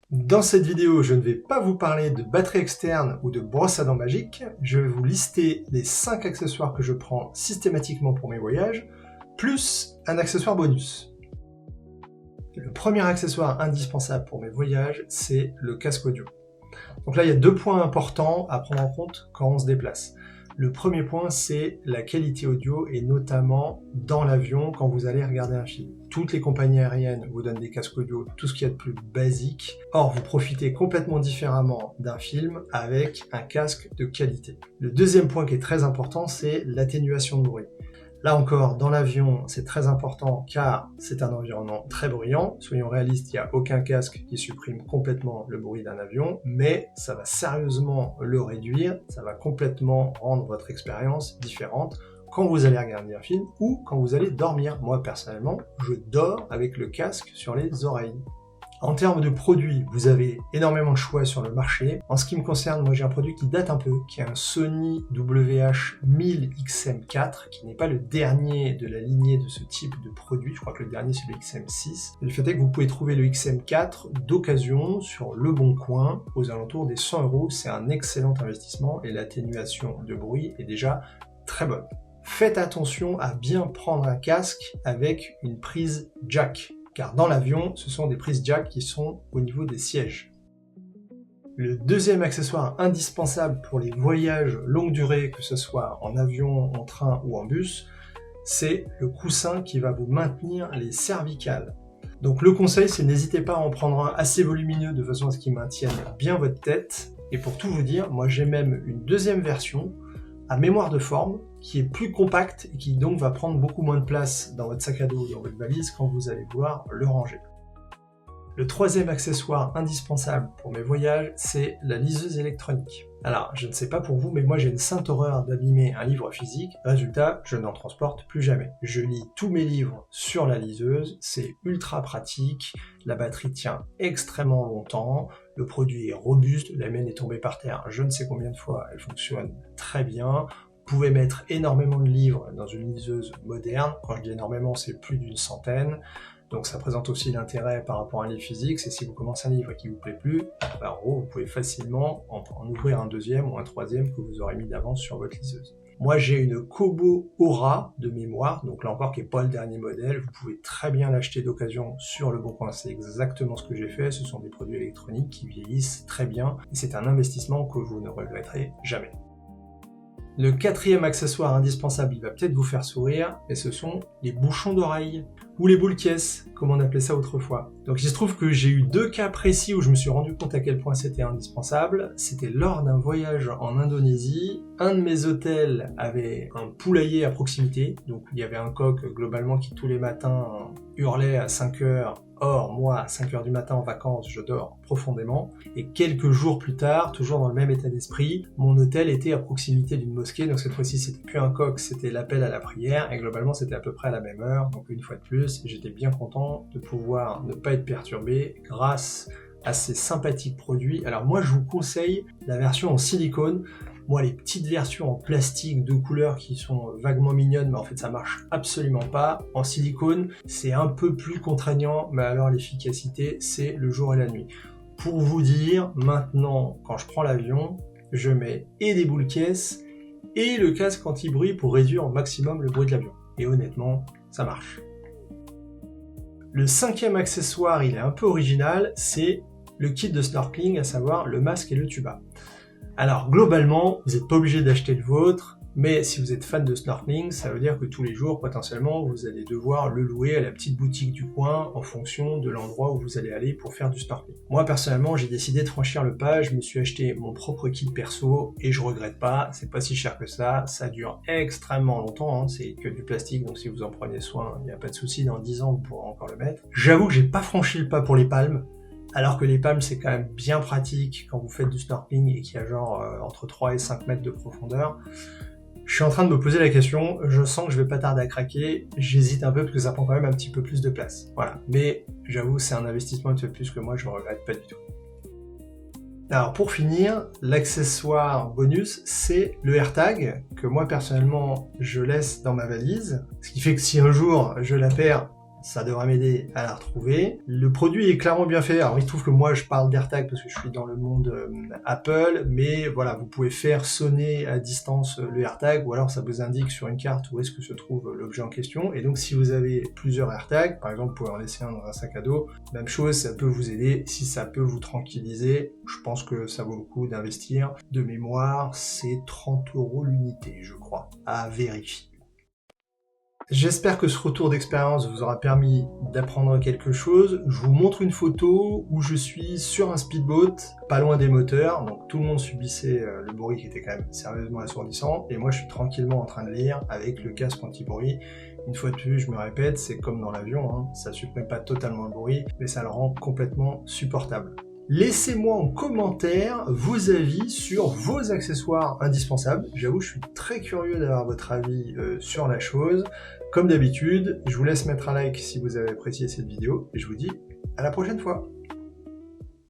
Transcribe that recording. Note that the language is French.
Dans cette vidéo, je ne vais pas vous parler de batterie externe ou de brosse à dents magique, je vais vous lister les 5 accessoires que je prends systématiquement pour mes voyages, plus un accessoire bonus. Le premier accessoire indispensable pour mes voyages, c'est le casque audio. Donc là, il y a 2 points importants à prendre en compte quand on se déplace. Le premier point, c'est la qualité audio, et notamment dans l'avion quand vous allez regarder un film. Toutes les compagnies aériennes vous donnent des casques audio, tout ce qu'il y a de plus basique. Or, vous profitez complètement différemment d'un film avec un casque de qualité. Le deuxième point qui est très important, c'est l'atténuation de bruit. Là encore, dans l'avion, c'est très important car c'est un environnement très bruyant. Soyons réalistes, il n'y a aucun casque qui supprime complètement le bruit d'un avion, mais ça va sérieusement le réduire, ça va complètement rendre votre expérience différente quand vous allez regarder un film ou quand vous allez dormir. Moi, personnellement, je dors avec le casque sur les oreilles. En termes de produits, vous avez énormément de choix sur le marché. En ce qui me concerne, moi j'ai un produit qui date un peu, qui est un Sony WH-1000XM4, qui n'est pas le dernier de la lignée de ce type de produit. Je crois que le dernier c'est le XM6. Le fait est que vous pouvez trouver le XM4 d'occasion sur Le Bon Coin aux alentours des 100 €. C'est un excellent investissement et l'atténuation de bruit est déjà très bonne. Faites attention à bien prendre un casque avec une prise jack, car dans l'avion, ce sont des prises jack qui sont au niveau des sièges. Le deuxième accessoire indispensable pour les voyages longue durée, que ce soit en avion, en train ou en bus, c'est le coussin qui va vous maintenir les cervicales. Donc le conseil, c'est n'hésitez pas à en prendre un assez volumineux de façon à ce qu'il maintienne bien votre tête. Et pour tout vous dire, moi j'ai même une deuxième version à mémoire de forme, qui est plus compact et qui donc va prendre beaucoup moins de place dans votre sac à dos ou dans votre valise quand vous allez vouloir le ranger. Le troisième accessoire indispensable pour mes voyages, c'est la liseuse électronique. Alors, je ne sais pas pour vous, mais moi j'ai une sainte horreur d'abîmer un livre physique. Résultat, je n'en transporte plus jamais. Je lis tous mes livres sur la liseuse, c'est ultra pratique, la batterie tient extrêmement longtemps, le produit est robuste, la mienne est tombée par terre je ne sais combien de fois, elle fonctionne très bien. Vous pouvez mettre énormément de livres dans une liseuse moderne. Quand je dis énormément, c'est plus d'une centaine. Donc ça présente aussi l'intérêt par rapport à un livre physique, c'est si vous commencez un livre et qui vous plaît plus, en gros, vous pouvez facilement en ouvrir un deuxième ou un troisième que vous aurez mis d'avance sur votre liseuse. Moi j'ai une Kobo Aura de mémoire, donc là encore qui n'est pas le dernier modèle, vous pouvez très bien l'acheter d'occasion sur Le Bon Coin, c'est exactement ce que j'ai fait, ce sont des produits électroniques qui vieillissent très bien, et c'est un investissement que vous ne regretterez jamais. Le quatrième accessoire indispensable, il va peut-être vous faire sourire, et ce sont les bouchons d'oreille, ou les boules caisses, comme on appelait ça autrefois. Donc il se trouve que j'ai eu 2 cas précis où je me suis rendu compte à quel point c'était indispensable. C'était lors d'un voyage en Indonésie. Un de mes hôtels avait un poulailler à proximité, donc il y avait un coq globalement qui tous les matins hurlait à 5 h. Or, moi, à 5 h du matin en vacances, je dors profondément. Et quelques jours plus tard, toujours dans le même état d'esprit, mon hôtel était à proximité d'une mosquée. Donc cette fois-ci, c'était plus un coq, c'était l'appel à la prière. Et globalement, c'était à peu près à la même heure. Donc une fois de plus, j'étais bien content de pouvoir ne pas être perturbé grâce à ces sympathiques produits. Alors moi, je vous conseille la version en silicone. Moi, les petites versions en plastique de couleurs qui sont vaguement mignonnes, mais en fait ça marche absolument pas. En silicone, c'est un peu plus contraignant, mais alors l'efficacité, c'est le jour et la nuit. Pour vous dire, maintenant, quand je prends l'avion, je mets et des boules caisses et le casque anti-bruit pour réduire au maximum le bruit de l'avion. Et honnêtement, ça marche. Le cinquième accessoire, il est un peu original, c'est le kit de snorkeling, à savoir le masque et le tuba. Alors globalement, vous n'êtes pas obligé d'acheter le vôtre, mais si vous êtes fan de snorkeling, ça veut dire que tous les jours, potentiellement, vous allez devoir le louer à la petite boutique du coin en fonction de l'endroit où vous allez aller pour faire du snorkeling. Moi, personnellement, j'ai décidé de franchir le pas, je me suis acheté mon propre kit perso et je regrette pas, c'est pas si cher que ça dure extrêmement longtemps, hein, c'est que du plastique, donc si vous en prenez soin, il n'y a pas de souci, dans 10 ans, vous pourrez encore le mettre. J'avoue que j'ai pas franchi le pas pour les palmes, alors que les palmes c'est quand même bien pratique quand vous faites du snorkeling et qu'il y a genre entre 3 et 5 mètres de profondeur. Je suis en train de me poser la question, je sens que je vais pas tarder à craquer, j'hésite un peu parce que ça prend quand même un petit peu plus de place. Voilà, mais j'avoue c'est un investissement de plus que moi, je ne regrette pas du tout. Alors pour finir, l'accessoire bonus, c'est le AirTag, que moi personnellement je laisse dans ma valise, ce qui fait que si un jour je la perds, ça devrait m'aider à la retrouver. Le produit est clairement bien fait. Alors il se trouve que moi je parle d'AirTag parce que je suis dans le monde Apple, mais voilà, vous pouvez faire sonner à distance le AirTag, ou alors ça vous indique sur une carte où est-ce que se trouve l'objet en question. Et donc si vous avez plusieurs AirTags, par exemple vous pouvez en laisser un dans un sac à dos, même chose, ça peut vous aider. Si ça peut vous tranquilliser, je pense que ça vaut le coup d'investir. De mémoire, c'est 30 € l'unité, je crois, à vérifier. J'espère que ce retour d'expérience vous aura permis d'apprendre quelque chose. Je vous montre une photo où je suis sur un speedboat, pas loin des moteurs, donc tout le monde subissait le bruit qui était quand même sérieusement assourdissant, et moi je suis tranquillement en train de lire avec le casque anti-bruit. Une fois de plus, je me répète, c'est comme dans l'avion, hein, ça supprime pas totalement le bruit, mais ça le rend complètement supportable. Laissez-moi en commentaire vos avis sur vos accessoires indispensables. J'avoue, je suis très curieux d'avoir votre avis sur la chose. Comme d'habitude, je vous laisse mettre un like si vous avez apprécié cette vidéo, et je vous dis à la prochaine fois.